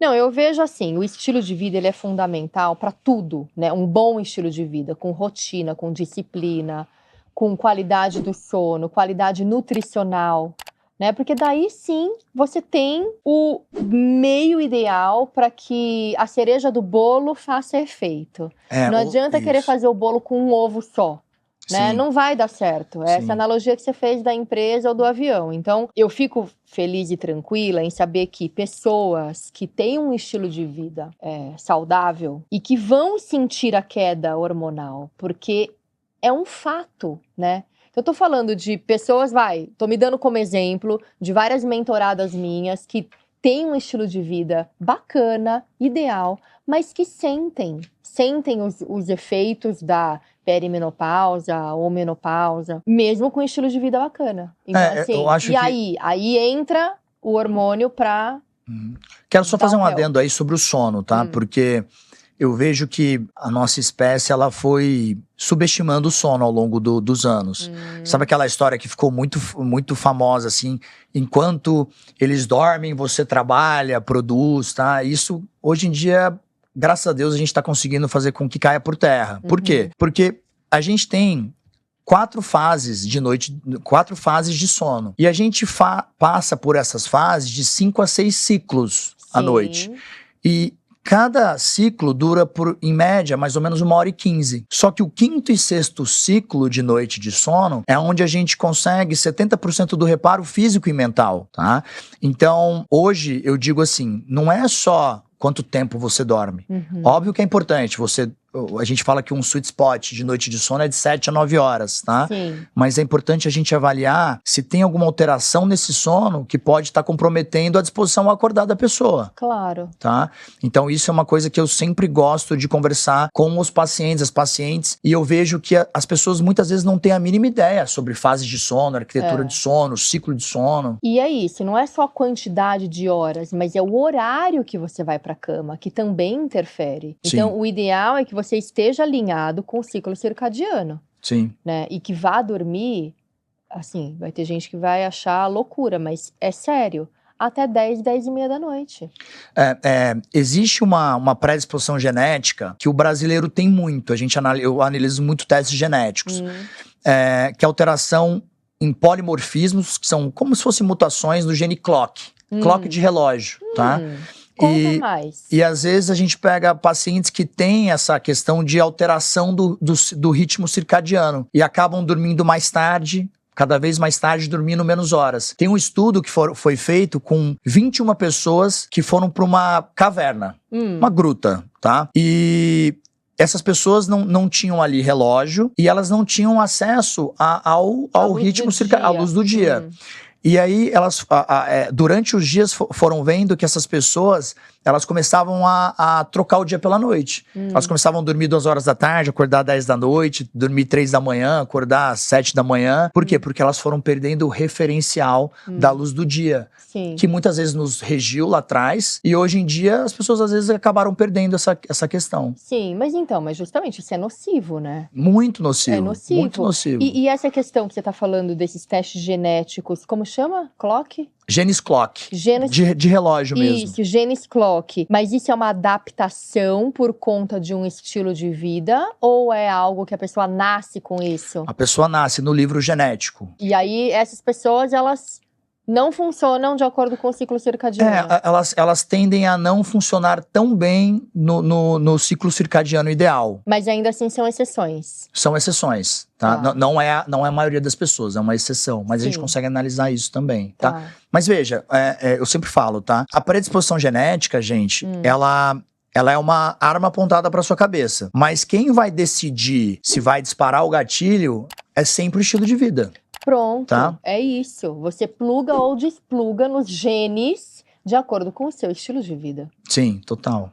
Não, eu vejo assim, o estilo de vida ele é fundamental para tudo, né? Um bom estilo de vida, com rotina, com disciplina, com qualidade do sono, qualidade nutricional, né? Porque daí sim você tem o meio ideal para que a cereja do bolo faça efeito. Não adianta querer Isso. fazer o bolo com um ovo só. Né? Sim, Não vai dar certo. Essa sim. analogia que você fez da empresa ou do avião. Então, eu fico feliz e tranquila em saber que pessoas que têm um estilo de vida saudável e que vão sentir a queda hormonal, porque é um fato, né? Eu tô falando de pessoas, tô me dando como exemplo de várias mentoradas minhas que têm um estilo de vida bacana, ideal, mas que sentem os efeitos da perimenopausa ou menopausa, mesmo com estilo de vida bacana. Então, assim, Eu acho que... aí entra o hormônio pra Quero só dar fazer um um help. adendo aí sobre o sono, tá? Porque eu vejo que a nossa espécie, ela foi subestimando o sono ao longo dos anos. Sabe aquela história que ficou muito famosa, assim? Enquanto eles dormem, você trabalha, produz, tá? Isso, hoje em dia, graças a Deus, a gente tá conseguindo fazer com que caia por terra. Por quê? Porque a gente tem 4 fases de noite, 4 fases de sono. E a gente passa por essas fases de 5 a 6 ciclos à noite. E cada ciclo dura, em média, mais ou menos 1h15. Só que o 5º e 6º ciclo de noite de sono é onde a gente consegue 70% do reparo físico e mental, tá? Então, hoje, eu digo assim, não é só quanto tempo você dorme. Óbvio que é importante, a gente fala que um sweet spot de noite de sono é de 7 a 9 horas, tá? Sim. Mas é importante a gente avaliar se tem alguma alteração nesse sono que pode estar comprometendo a disposição acordada da pessoa. Claro. Tá? Então isso é uma coisa que eu sempre gosto de conversar com os pacientes, as pacientes, e eu vejo que as pessoas muitas vezes não têm a mínima ideia sobre fases de sono, arquitetura de sono, ciclo de sono. E é isso, não é só a quantidade de horas, mas é o horário que você vai para a cama, que também interfere. Sim. Então, o ideal é que você esteja alinhado com o ciclo circadiano. Sim. Né? E que vá dormir, assim, vai ter gente que vai achar loucura, mas é sério, até 10, 10h30 da noite. Existe uma predisposição genética que o brasileiro tem muito, eu analiso muito testes genéticos, que é alteração em polimorfismos, que são como se fossem mutações no gene clock, clock de relógio, tá? Conta mais. E às vezes a gente pega pacientes que têm essa questão de alteração do ritmo circadiano e acabam dormindo mais tarde, cada vez mais tarde, dormindo menos horas. Tem um estudo que foi feito com 21 pessoas que foram para uma caverna, uma gruta, tá? E essas pessoas não tinham ali relógio e elas não tinham acesso ao ritmo circadiano, à luz do dia. E aí, elas, durante os dias, foram vendo que essas pessoas, elas começavam a trocar o dia pela noite. Elas começavam a dormir 2 horas da tarde, acordar 10 da noite, dormir 3 da manhã, acordar 7 da manhã. Por quê? Porque elas foram perdendo o referencial da luz do dia. Sim. Que muitas vezes nos regiu lá atrás. E hoje em dia, as pessoas às vezes acabaram perdendo essa questão. Sim, mas justamente isso é nocivo, né? Muito nocivo. É nocivo. Muito nocivo. E essa questão que você está falando desses testes genéticos, como chama? Clock? Genes clock. De relógio mesmo. Isso, genes clock. Mas isso é uma adaptação por conta de um estilo de vida? Ou é algo que a pessoa nasce com isso? A pessoa nasce no livro genético. E aí, essas pessoas, elas não funcionam de acordo com o ciclo circadiano. Elas tendem a não funcionar tão bem no ciclo circadiano ideal. Mas ainda assim são exceções. São exceções, tá? Não é a maioria das pessoas, é uma exceção. Mas a gente consegue analisar isso também, tá? Mas veja, eu sempre falo, tá? A predisposição genética, gente, ela é uma arma apontada para sua cabeça. Mas quem vai decidir se vai disparar o gatilho é sempre o estilo de vida. Pronto, tá? É isso. Você pluga ou despluga nos genes de acordo com o seu estilo de vida. Sim, total.